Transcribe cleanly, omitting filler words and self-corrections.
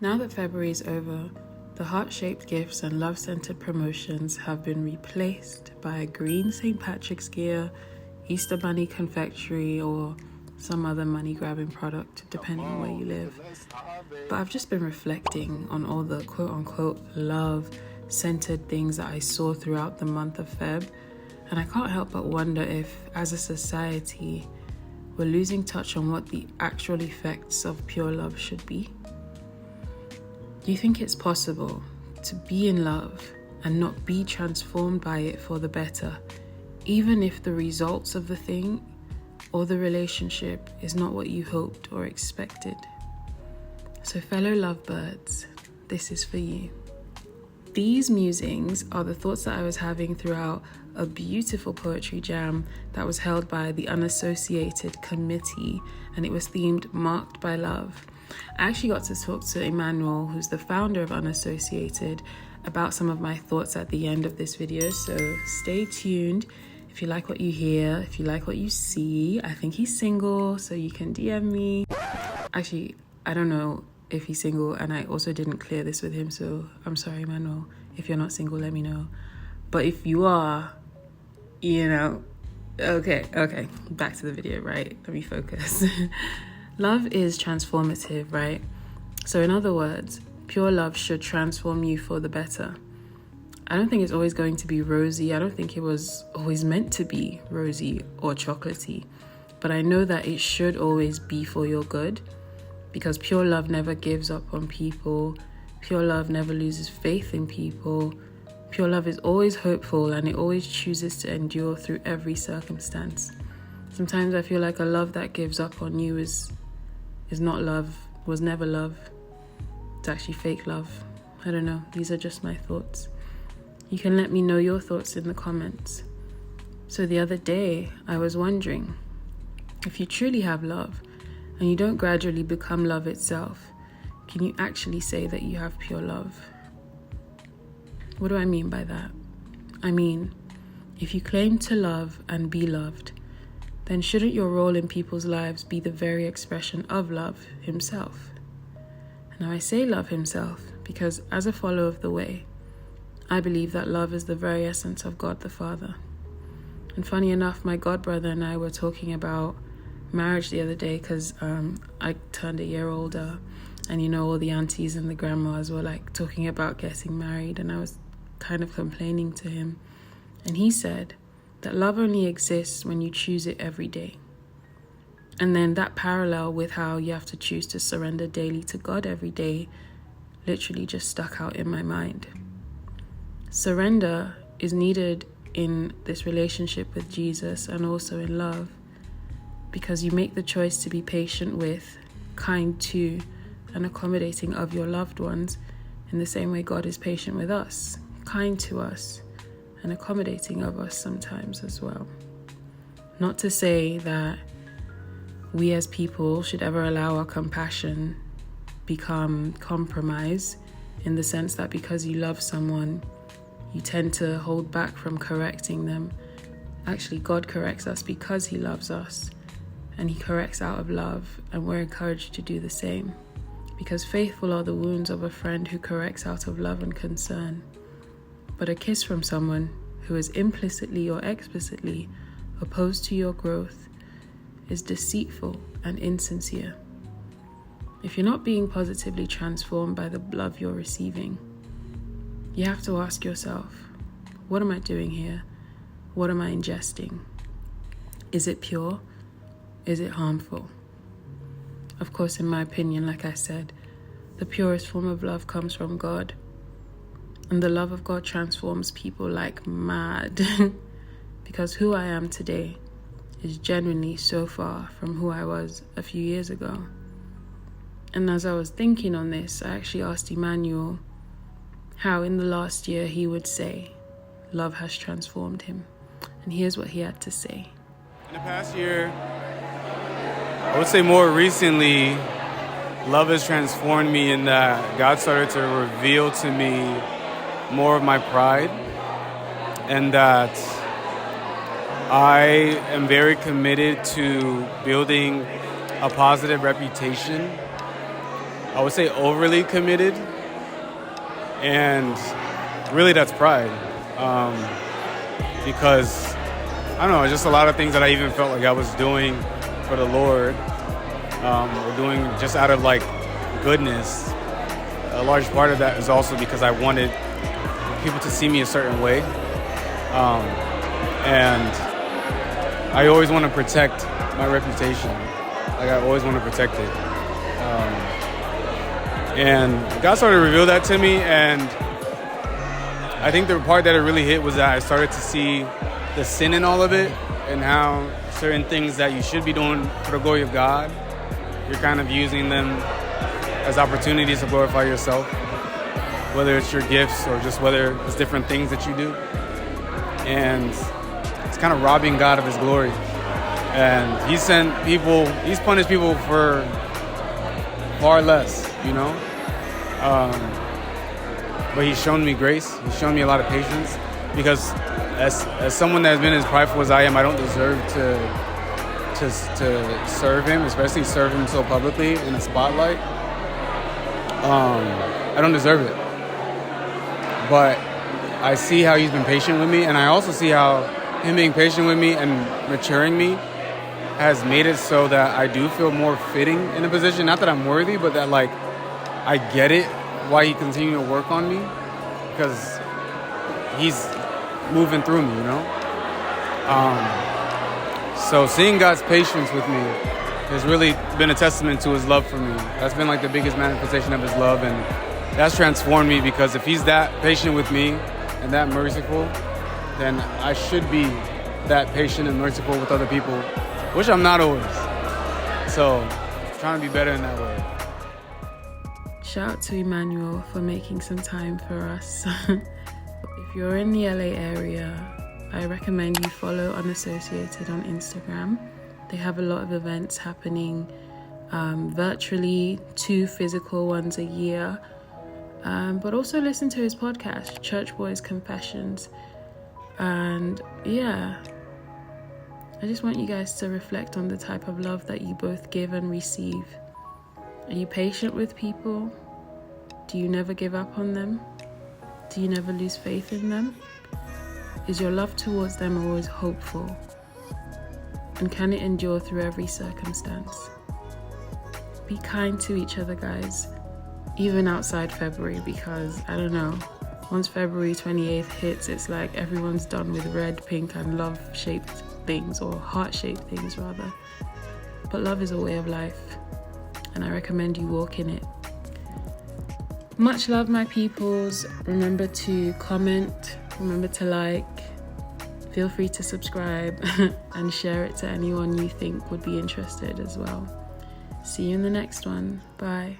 Now that February is over, the heart-shaped gifts and love-centered promotions have been replaced by a green St. Patrick's gear, Easter Bunny confectionery, or some other money-grabbing product, depending on where you live. But I've just been reflecting on all the quote-unquote love-centered things that I saw throughout the month of Feb, and I can't help but wonder if, as a society, we're losing touch on what the actual effects of pure love should be. Do you think it's possible to be in love and not be transformed by it for the better, even if the results of the thing or the relationship is not what you hoped or expected? So fellow lovebirds, this is for you. These musings are the thoughts that I was having throughout a beautiful poetry jam that was held by the Unassociated Committee, and it was themed Marked by Love. I actually got to talk to Emmanuel, who's the founder of Unassociated, about some of my thoughts at the end of this video, so stay tuned. If you like what you hear, if you like what you see, I think he's single, so you can DM me. Actually, I don't know if he's single, and I also didn't clear this with him, so I'm sorry, Emmanuel. If you're not single, let me know. But if you are, okay, back to the video, right? Let me focus. Love is transformative, right? So in other words, pure love should transform you for the better. I don't think it's always going to be rosy. I don't think it was always meant to be rosy or chocolatey. But I know that it should always be for your good, because pure love never gives up on people. Pure love never loses faith in people. Pure love is always hopeful, and it always chooses to endure through every circumstance. Sometimes I feel like a love that gives up on you is not love, was never love. It's actually fake love. I don't know. These are just my thoughts. You can let me know your thoughts in the comments. So the other day, I was wondering, if you truly have love and you don't gradually become love itself, can you actually say that you have pure love? What do I mean by that? I mean, if you claim to love and be loved, then shouldn't your role in people's lives be the very expression of love himself? Now I say love himself because as a follower of the way, I believe that love is the very essence of God the Father. And funny enough, my godbrother and I were talking about marriage the other day because I turned a year older, and all the aunties and the grandmas were like talking about getting married, and I was kind of complaining to him, and he said that love only exists when you choose it every day. And then that parallel with how you have to choose to surrender daily to God every day literally just stuck out in my mind. Surrender is needed in this relationship with Jesus and also in love, because you make the choice to be patient with, kind to, and accommodating of your loved ones in the same way God is patient with us, kind to us, and accommodating of us sometimes as well. Not to say that we as people should ever allow our compassion become compromise, in the sense that because you love someone, you tend to hold back from correcting them. Actually, God corrects us because he loves us, and he corrects out of love, and we're encouraged to do the same, because faithful are the wounds of a friend who corrects out of love and concern. But a kiss from someone who is implicitly or explicitly opposed to your growth is deceitful and insincere. If you're not being positively transformed by the love you're receiving, you have to ask yourself, what am I doing here? What am I ingesting? Is it pure? Is it harmful? Of course, in my opinion, like I said, the purest form of love comes from God. And the love of God transforms people like mad. Because who I am today is genuinely so far from who I was a few years ago. And as I was thinking on this, I actually asked Emmanuel how in the last year he would say love has transformed him. And here's what he had to say. In the past year, I would say more recently, love has transformed me in that God started to reveal to me more of my pride, and that I am very committed to building a positive reputation I would say, overly committed. And really that's pride. Because, I don't know, just a lot of things that I even felt like I was doing for the Lord, or doing just out of like goodness. A large part of that is also because I wanted people to see me a certain way. And I always want to protect my reputation. Like, I always want to protect it. And God started to reveal that to me, and I think the part that it really hit was that I started to see the sin in all of it, and how certain things that you should be doing for the glory of God, you're kind of using them as opportunities to glorify yourself, whether it's your gifts or just whether it's different things that you do. And it's kind of robbing God of his glory. And he's punished people for far less, you know? But he's shown me grace. He's shown me a lot of patience, because as someone that's been as prideful as I am, I don't deserve to serve him, especially serve him so publicly in the spotlight. I don't deserve it. But I see how he's been patient with me, and I also see how him being patient with me and maturing me has made it so that I do feel more fitting in a position. Not that I'm worthy, but that like I get it why he continued to work on me, because he's moving through me, you know? So seeing God's patience with me has really been a testament to his love for me. That's been like the biggest manifestation of his love, and that's transformed me, because if he's that patient with me and that merciful, then I should be that patient and merciful with other people, which I'm not always. So trying to be better in that way. Shout out to Emmanuel for making some time for us. If you're in the LA area, I recommend you follow Unassociated on Instagram. They have a lot of events happening virtually, 2 physical ones a year. But also listen to his podcast, Church Boys Confessions. And yeah, I just want you guys to reflect on the type of love that you both give and receive. Are you patient with people? Do you never give up on them? Do you never lose faith in them? Is your love towards them always hopeful? And can it endure through every circumstance? Be kind to each other, guys, even outside February, because I don't know, once February 28th hits, it's like everyone's done with red, pink, and love-shaped things, or heart-shaped things rather. But love is a way of life, and I recommend you walk in it. Much love, my peoples. Remember to comment, remember to like, feel free to subscribe and share it to anyone you think would be interested as well. See you in the next one. Bye.